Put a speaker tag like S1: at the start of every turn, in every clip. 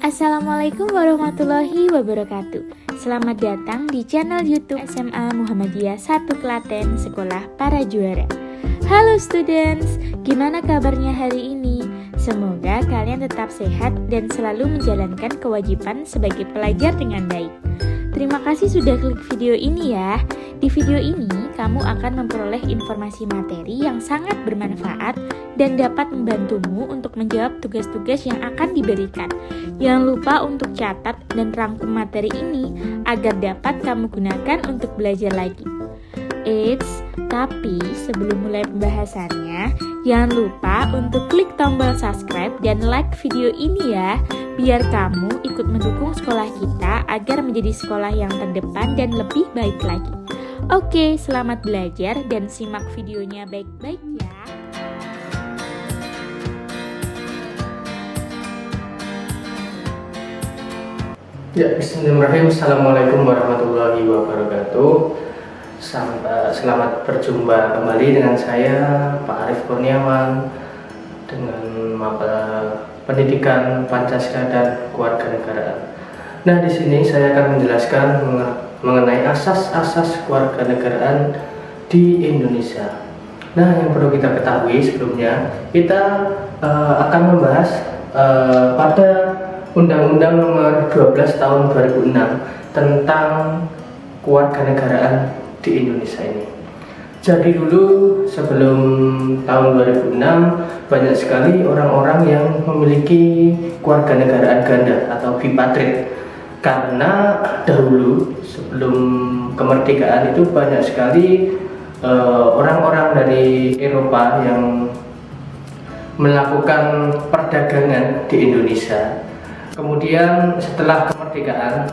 S1: Assalamualaikum warahmatullahi wabarakatuh. Selamat datang di channel YouTube SMA Muhammadiyah 1 Klaten, Sekolah Para Juara. Halo students, gimana kabarnya hari ini? Semoga kalian tetap sehat dan selalu menjalankan kewajiban sebagai pelajar dengan baik. Terima kasih sudah klik video ini ya. Di video ini, kamu akan memperoleh informasi materi yang sangat bermanfaat dan dapat membantumu untuk menjawab tugas-tugas yang akan diberikan. Jangan lupa untuk catat dan rangkum materi ini agar dapat kamu gunakan untuk belajar lagi. Eits, tapi sebelum mulai pembahasannya, jangan lupa untuk klik tombol subscribe dan like video ini ya, biar kamu ikut mendukung sekolah kita agar menjadi sekolah yang terdepan dan lebih baik lagi. Oke, selamat belajar dan simak videonya baik-baik ya.
S2: Ya, bismillahirrahmanirrahim. Assalamualaikum warahmatullahi wabarakatuh. Selamat berjumpa kembali dengan saya, Pak Arif Kurniawan, dengan maba Pendidikan Pancasila dan Kewarganegaraan. Nah, di sini saya akan menjelaskan mengenai asas-asas kewarganegaraan di Indonesia. Nah, yang perlu kita ketahui sebelumnya, kita akan membahas pada Undang-Undang Nomor 12 Tahun 2006 tentang kewarganegaraan di Indonesia ini. Jadi dulu sebelum tahun 2006 banyak sekali orang-orang yang memiliki kewarganegaraan ganda atau bipatrit, karena dahulu sebelum kemerdekaan itu banyak sekali orang-orang dari Eropa yang melakukan perdagangan di Indonesia. Kemudian setelah kemerdekaan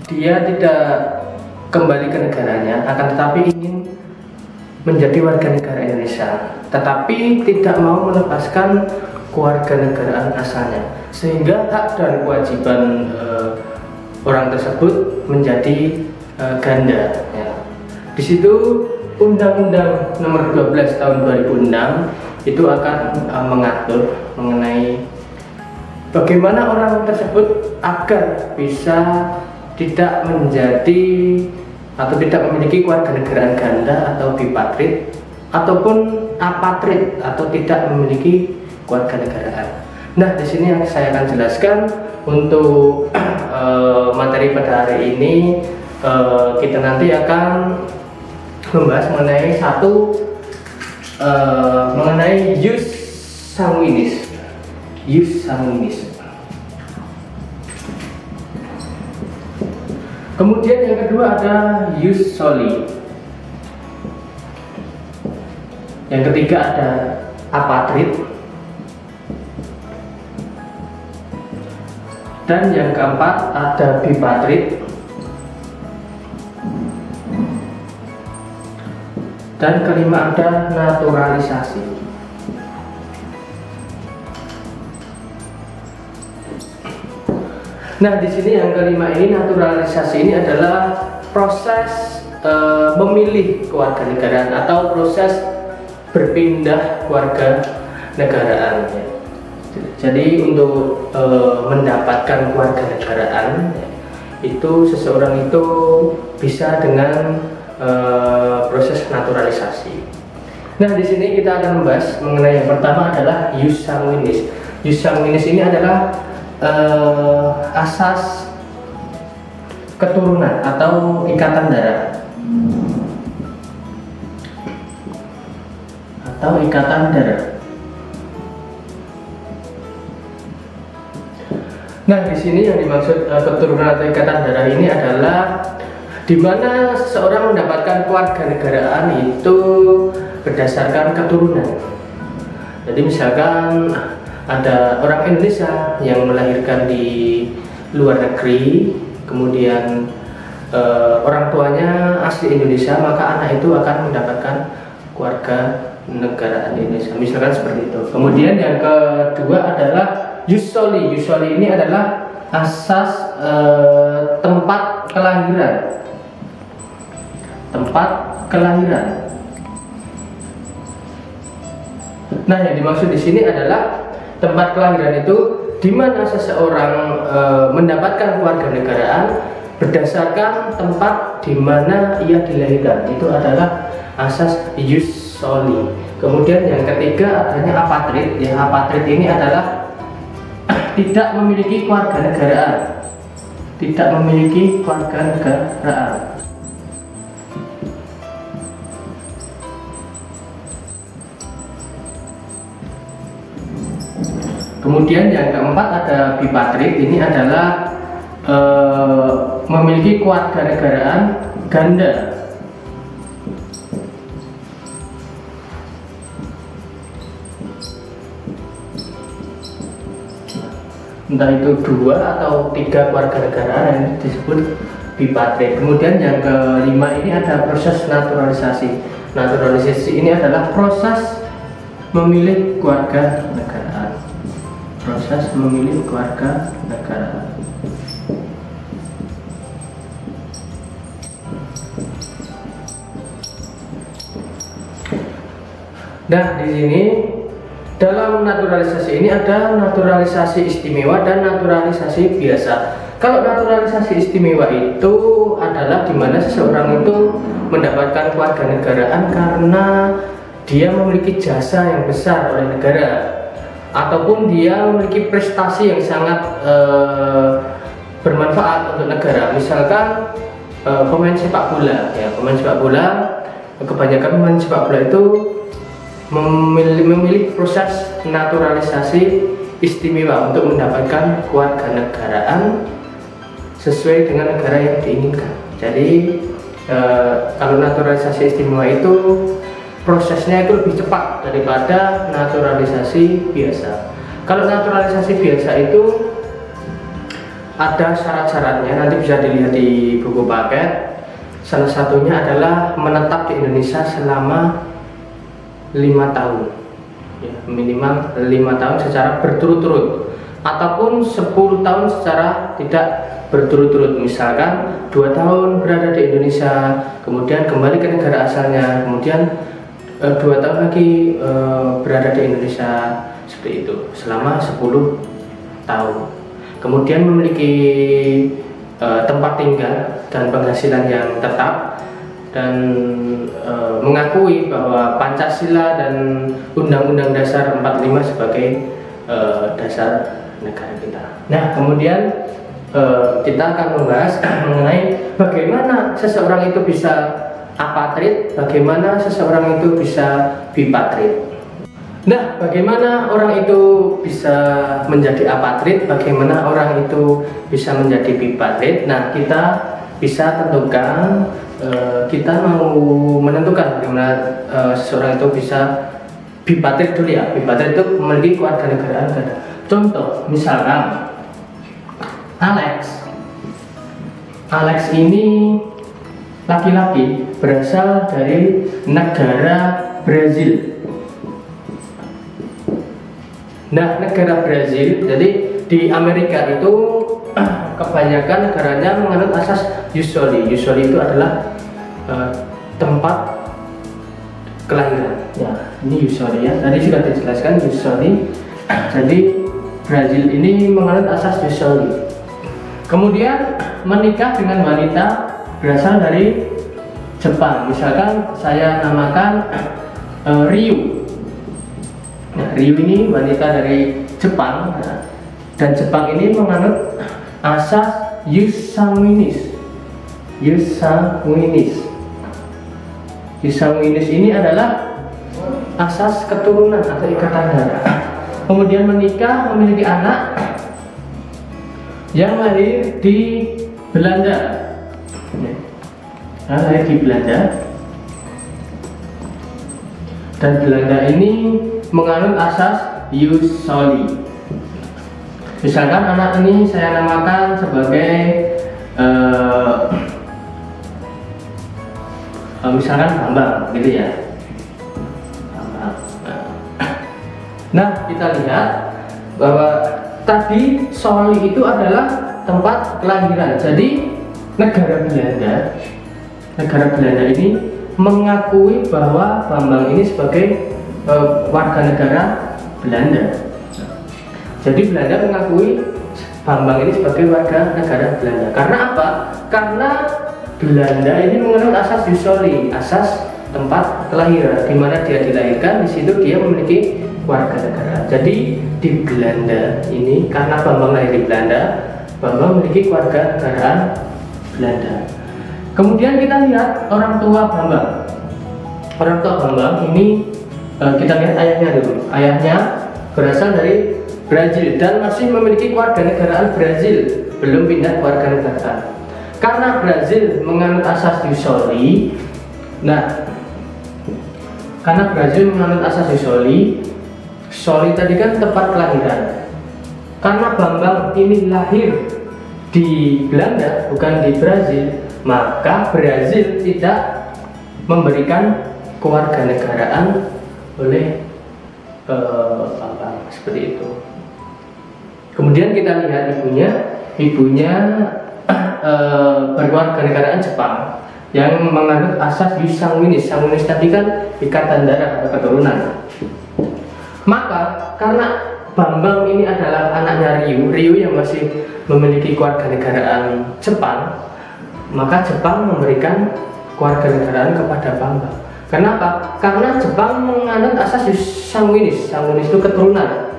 S2: dia tidak kembali ke negaranya, akan tetapi ingin menjadi warga negara Indonesia, tetapi tidak mau melepaskan kewarganegaraan asalnya, sehingga hak dan kewajiban orang tersebut menjadi ganda ya. Di situ Undang-Undang Nomor 12 Tahun 2006 itu akan mengatur mengenai bagaimana orang tersebut agar bisa tidak menjadi atau tidak memiliki kewarganegaraan ganda atau bipatrit ataupun apatrit atau tidak memiliki kewarganegaraan. Nah, di sini yang saya akan jelaskan untuk materi pada hari ini, kita nanti akan membahas mengenai mengenai jus sanguinis. Kemudian yang kedua ada jus soli. Yang ketiga ada apatrit. Dan yang keempat ada bipatrit. Dan kelima ada naturalisasi. Nah, di sini yang kelima ini, naturalisasi ini adalah proses memilih kewarganegaraan atau proses berpindah warga negaraan. Jadi untuk mendapatkan kewarganegaraan itu seseorang itu bisa dengan proses naturalisasi. Nah, di sini kita akan membahas mengenai yang pertama adalah jus sanguinis. Jus sanguinis ini adalah asas keturunan atau ikatan darah Nah, di sini yang dimaksud keturunan atau ikatan darah ini adalah di mana seseorang mendapatkan kewarganegaraan itu berdasarkan keturunan. Jadi misalkan ada orang Indonesia yang melahirkan di luar negeri, kemudian orang tuanya asli Indonesia, maka anak itu akan mendapatkan kewarganegaraan Indonesia, misalkan seperti itu. Kemudian yang kedua adalah jus soli. Jus soli ini adalah asas tempat kelahiran. Nah, yang dimaksud di sini adalah tempat kelahiran itu di mana seseorang mendapatkan kewarganegaraan berdasarkan tempat di mana ia dilahirkan. Itu adalah asas ius soli. Kemudian yang ketiga adanya apatrid. Ya, apatrid ini adalah tidak memiliki kewarganegaraan. Tidak memiliki kewarganegaraan. Kemudian yang keempat ada bipatrid. Ini adalah memiliki kewarganegaraan ganda. Entah itu 2 atau 3 kewarganegaraan yang disebut bipatrid. Kemudian yang kelima ini ada proses naturalisasi. Naturalisasi ini adalah proses memilih kewarganegaraan. Proses memilih kewarganegaraan. Nah, di sini dalam naturalisasi ini ada naturalisasi istimewa dan naturalisasi biasa. Kalau naturalisasi istimewa itu adalah di mana seseorang itu mendapatkan kewarganegaraan karena dia memiliki jasa yang besar oleh negara, ataupun dia memiliki prestasi yang sangat bermanfaat untuk negara. Misalkan pemain sepak bola, ya, pemain sepak bola, kebanyakan pemain sepak bola itu memilih proses naturalisasi istimewa untuk mendapatkan kewarganegaraan sesuai dengan negara yang diinginkan. Jadi kalau naturalisasi istimewa itu prosesnya itu lebih cepat daripada naturalisasi biasa. Kalau naturalisasi biasa itu ada syarat-syaratnya, nanti bisa dilihat di buku paket. Salah satunya adalah menetap di Indonesia selama 5 tahun, ya, minimal 5 tahun secara berturut-turut, ataupun 10 tahun secara tidak berturut-turut. Misalkan 2 tahun berada di Indonesia, kemudian kembali ke negara asalnya, kemudian 2 tahun lagi berada di Indonesia, seperti itu selama 10 tahun. Kemudian memiliki tempat tinggal dan penghasilan yang tetap, dan mengakui bahwa Pancasila dan Undang-Undang Dasar 45 sebagai dasar negara kita. Nah, kemudian kita akan membahas mengenai bagaimana seseorang itu bisa apatrid, bagaimana seseorang itu bisa bipatrid. Nah, bagaimana orang itu bisa menjadi apatrid, bagaimana orang itu bisa menjadi bipatrid. Nah, kita bisa tentukan, kita mau menentukan bagaimana seseorang itu bisa bipatrid dulu ya. Bipatrid itu memiliki kewarganegaraan ganda. Contoh, misalkan Alex ini laki-laki berasal dari negara Brazil. Nah, negara Brazil, jadi di Amerika itu kebanyakan negaranya menganut asas ius soli. Ius soli itu adalah tempat kelahiran. Ya, ini ius soli ya. Tadi sudah dijelaskan ius soli. Jadi Brazil ini menganut asas ius soli. Kemudian menikah dengan wanita berasal dari Jepang. Misalkan saya namakan Ryu. Nah, Ryu ini wanita dari Jepang. Nah, dan Jepang ini menganut asas ius sanguinis. Ius sanguinis. Ius sanguinis ini adalah asas keturunan atau ikatan darah. Kemudian menikah, memiliki anak yang lahir di Belanda. Nah, lahir di Belanda. Dan Belanda ini menganut asas ius soli. Misalkan anak ini saya namakan sebagai misalkan Bambang, gitu ya. Bambang. Nah, kita lihat bahwa tadi soli itu adalah tempat kelahiran. Jadi negara Belanda ini mengakui bahwa Bambang ini sebagai warga negara Belanda. Jadi Belanda mengakui Bambang ini sebagai warga negara Belanda. Karena apa? Karena Belanda ini mengenal asas jus soli, asas tempat kelahiran, di mana dia dilahirkan, di situ dia memiliki warga negara. Jadi di Belanda ini, karena Bambang lahir di Belanda, Bambang memiliki warga negaraan Belanda. Kemudian kita lihat orang tua Bambang. Orang tua Bambang ini kita lihat ayahnya dulu. Ayahnya berasal dari Brazil dan masih memiliki warga negaraan Brazil, belum pindah warga negaraan. Karena Brazil menganut asas jus soli, karena Brazil menganut asas jus soli, soli tadi kan tempat kelahiran. Karena Bambang ini lahir di Belanda bukan di Brazil, maka Brazil tidak memberikan kewarganegaraan oleh Bambang, seperti itu. Kemudian kita lihat ibunya berkewarganegaraan Jepang yang menganut asas jus sanguinis. Sanguinis tadi kan ikatan darah atau keturunan. Maka karena Bambang ini adalah anaknya Ryu yang masih memiliki kewarganegaraan Jepang, maka Jepang memberikan kewarganegaraan kepada Bambang. Kenapa? Karena Jepang menganut asas jus sanguinis. Sanguinis itu keturunan.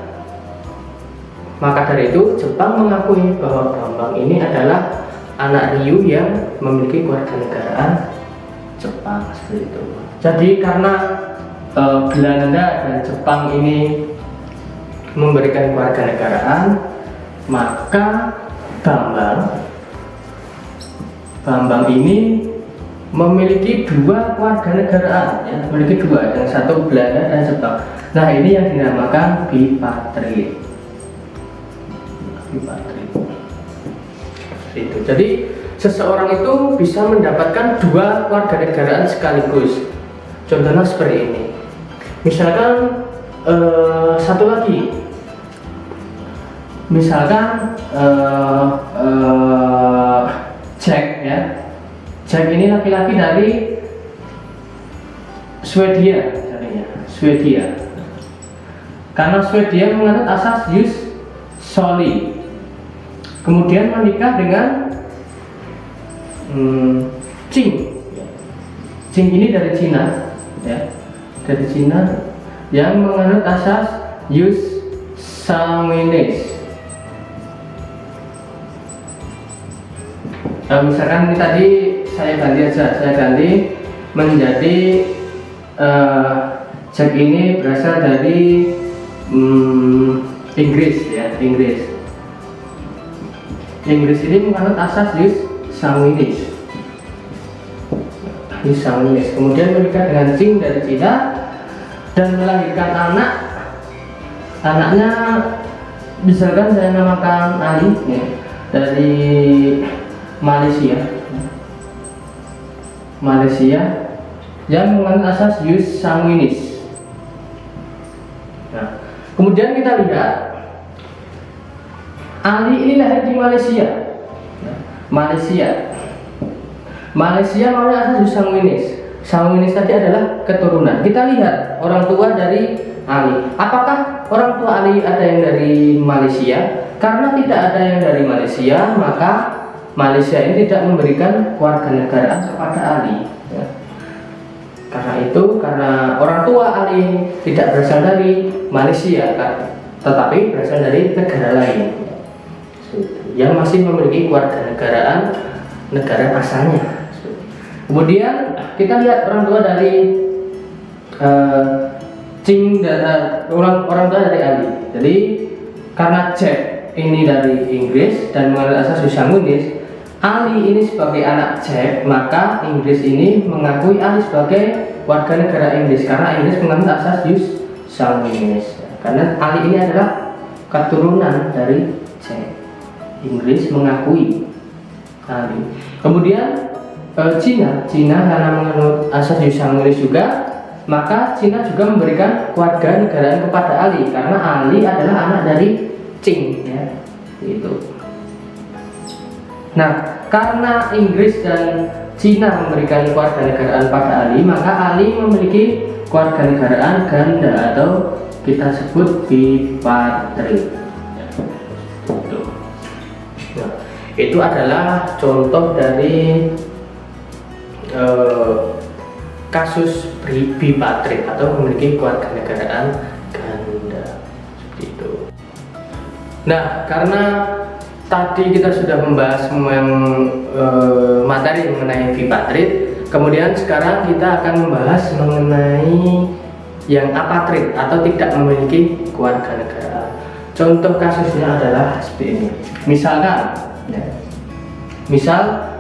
S2: Maka dari itu Jepang mengakui bahwa Bambang ini adalah anak Ryu yang memiliki kewarganegaraan Jepang, seperti itu. Jadi karena Belanda dan Jepang ini memberikan kewarganegaraan, maka Bambang ini memiliki dua kewarganegaraan, ya, memiliki dua, yang satu Belanda dan Jepang. Nah, ini yang dinamakan bipatriot. Itu. Jadi seseorang itu bisa mendapatkan dua warganegaraan sekaligus. Contohnya seperti ini. Misalkan satu lagi. Misalkan Jack, ya. Jack ini laki-laki dari Swedia, Swedia. Karena Swedia menganut asas jus soli. Kemudian menikah dengan Qing. Qing ini dari Cina, ya, dari Cina yang menganut asas jus sanguinis. Misalkan ini tadi saya ganti menjadi Jack ini berasal dari Inggris, ya, Inggris ini menganut asas jus sanguinis. Kemudian menikah dengan Qing dari Cina dan melahirkan anaknya, misalkan saya namakan Ali, ya, dari Malaysia yang menganut asas jus sanguinis. Nah, kemudian kita lihat Ali ini lahir di Malaysia. Malaysia menganut asas jus sanguinis. Sanguinis tadi adalah keturunan. Kita lihat orang tua dari Ali. Apakah orang tua Ali ada yang dari Malaysia? Karena tidak ada yang dari Malaysia, maka Malaysia ini tidak memberikan kewarganegaraan kepada Ali, ya. Karena orang tua Ali tidak berasal dari Malaysia, tetapi berasal dari negara lain yang masih memiliki kewarganegaraan negara asalnya. Kemudian kita lihat orang tua dari Qing dan orang tua dari Ali. Jadi karena Jack ini dari Inggris dan menganut asas jus sanguinis, Ali ini sebagai anak Jack, maka Inggris ini mengakui Ali sebagai warga negara Inggris karena Inggris menganut asas jus sanguinis. Karena Ali ini adalah keturunan dari Jack, Inggris mengakui Ali. Kemudian Cina karena menganut asas jus sanguinis juga, maka Cina juga memberikan keluarga negaraan kepada Ali karena Ali adalah anak dari Qing, ya, itu. Nah, karena Inggris dan Cina memberikan kewarganegaraan pada Ali, maka Ali memiliki kewarganegaraan ganda atau kita sebut bipatriot. Nah, itu adalah contoh dari kasus bipatrid atau memiliki kewarganegaraan ganda, seperti itu. Nah, karena tadi kita sudah membahas materi mengenai bipatrid, kemudian sekarang kita akan membahas mengenai yang apatrid atau tidak memiliki kewarganegaraan. Contoh kasusnya adalah seperti ini. Misalkan, ya, misal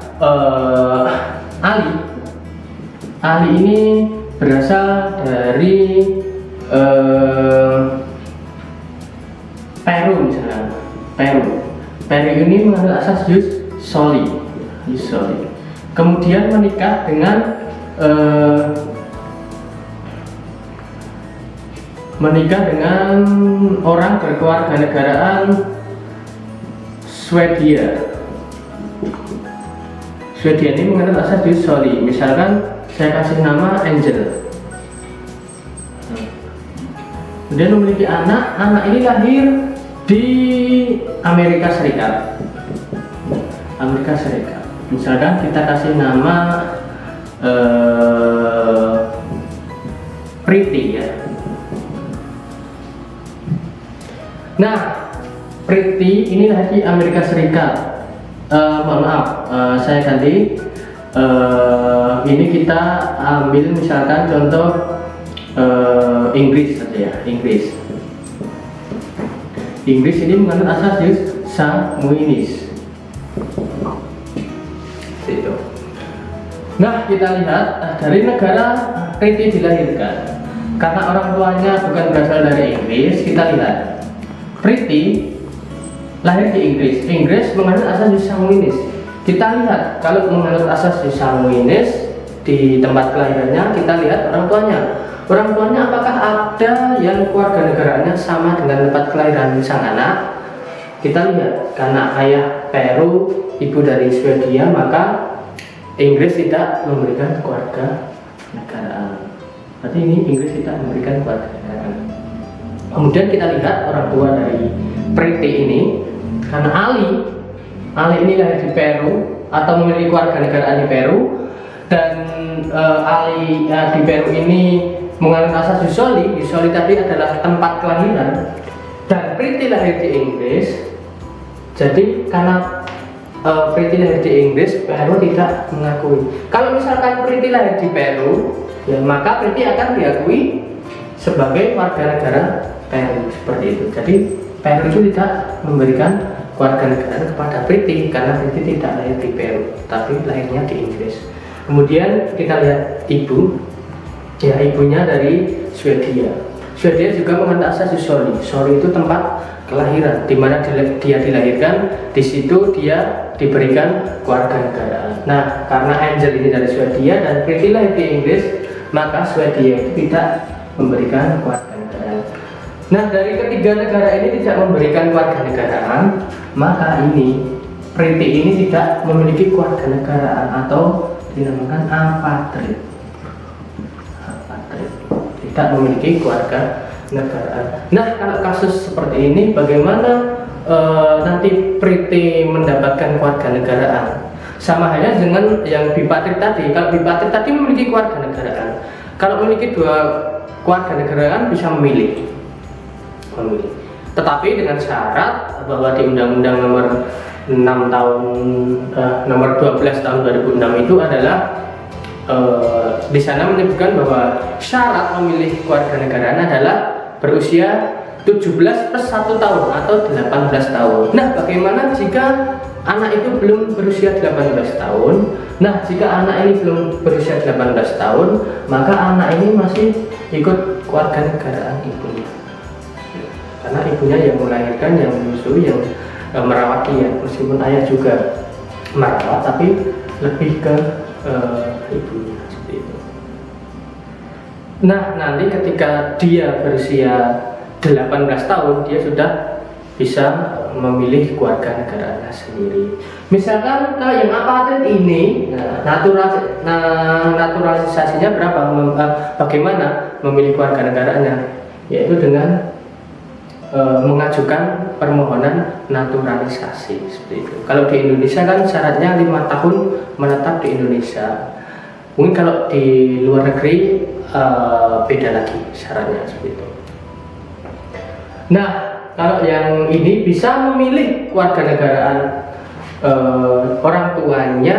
S2: Ali ini berasal dari Peru misalnya. Peru ini mengambil asas jus soli. Kemudian menikah dengan orang berkewarganegaraan Swedia. Swedia ini mengambil asas jus soli. Misalkan saya kasih nama Angel. Kemudian memiliki anak ini lahir di Amerika Serikat. Misalkan kita kasih nama Pretty, ya. Nah, Pretty ini lahir di Amerika Serikat. Mohon maaf, saya ganti. Ini kita ambil misalkan contoh Inggris saja, ya. Inggris ini mengandung asas jus sanguinis. Itu. Nah, kita lihat dari negara Pretty dilahirkan. Karena orang tuanya bukan berasal dari Inggris, kita lihat Pretty lahir di Inggris. Inggris mengandung asas jus sanguinis. Kita lihat kalau menganut asas jus sanguinis di tempat kelahirannya, kita lihat orang tuanya. Orang tuanya apakah ada yang kewarganegaraannya sama dengan tempat kelahiran sang anak? Kita lihat, karena ayah Peru, ibu dari Swedia, maka Inggris tidak memberikan kewarganegaraan. Berarti ini Inggris tidak memberikan kewarganegaraan. Kemudian kita lihat orang tua dari Pretty ini, karena Ali ini lahir di Peru atau memiliki kewarganegaraan di Peru, dan Ali di Peru ini mengandung asas jus soli tadi adalah tempat kelahiran, dan Pretty lahir di Inggris. Jadi karena Pretty lahir di Inggris, Peru tidak mengakui. Kalau misalkan Pretty lahir di Peru, ya maka Pretty akan diakui sebagai warga negara Peru, seperti itu. Jadi Peru itu tidak memberikan kewarganegaraan kepada Pretty karena Pretty tidak lahir di Peru, tapi lahirnya di Inggris. Kemudian kita lihat ibunya dari Swedia. Swedia juga mengandung asas jus soli. Soli itu tempat kelahiran, di mana dia dilahirkan, di situ dia diberikan kewarganegaraan. Nah, karena Angel ini dari Swedia dan Pretty lahir di Inggris, maka Swedia itu tidak memberikan kewarganegaraan. Nah, dari ketiga negara ini tidak memberikan kewarganegaraan, maka Pretty ini tidak memiliki kewarganegaraan atau dinamakan apatrid. Tidak memiliki kewarganegaraan. Nah, kalau kasus seperti ini, bagaimana nanti Pretty mendapatkan kewarganegaraan? Sama halnya dengan yang bipatrid tadi. Kalau bipatrid tadi memiliki kewarganegaraan, kalau memiliki dua kewarganegaraan bisa memilih. Tetapi dengan syarat bahwa di Undang-Undang nomor 12 tahun 2006 itu adalah di sana menyebutkan bahwa syarat memilih kewarganegaraan adalah berusia 17 plus 1 tahun atau 18 tahun. Nah, bagaimana jika anak itu belum berusia 18 tahun? Nah, jika anak ini belum berusia 18 tahun, maka anak ini masih ikut kewarganegaraan ibunya. Karena ibunya yang melahirkan, yang menyusui, yang merawat dia. Meskipun ayah juga merawat, tapi lebih ke ibunya, seperti itu. Nah, nanti ketika dia berusia 18 tahun, dia sudah bisa memilih kewarganegaraannya sendiri. Misalkan yang apatrid ini, naturalisasinya berapa? Bagaimana memilih kewarganegaraannya? Yaitu dengan mengajukan permohonan naturalisasi seperti itu. Kalau di Indonesia kan syaratnya 5 tahun menetap di Indonesia. Mungkin kalau di luar negeri beda lagi syaratnya seperti itu. Nah, kalau yang ini bisa memilih kewarganegaraan orang tuanya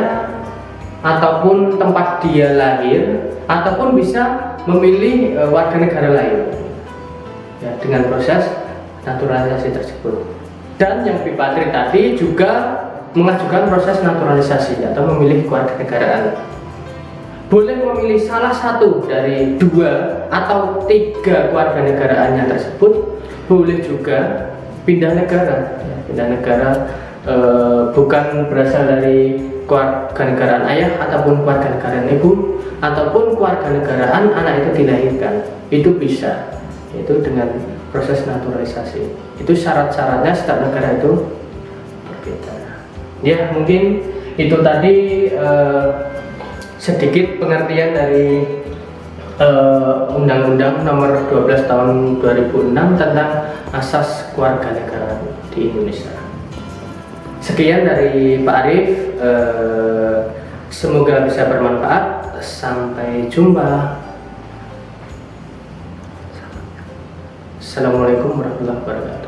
S2: ataupun tempat dia lahir, ataupun bisa memilih warga negara lain ya, dengan proses naturalisasi tersebut. Dan yang Bipatri tadi juga mengajukan proses naturalisasi atau memilih kewarganegaraan. Boleh memilih salah satu dari 2 atau 3 kewarganegaraannya tersebut. Boleh juga pindah negara ya, pindah negara bukan berasal dari kewarganegaraan ayah ataupun kewarganegaraan ibu, ataupun kewarganegaraan anak itu dilahirkan, itu bisa, itu dengan proses naturalisasi. Itu syarat-syaratnya setiap negara itu berbeda. Ya, mungkin itu tadi sedikit pengertian dari Undang-Undang Nomor 12 Tahun 2006 tentang asas kewarganegaraan di Indonesia. Sekian dari Pak Arif, semoga bisa bermanfaat. Sampai jumpa. Assalamualaikum warahmatullahi wabarakatuh.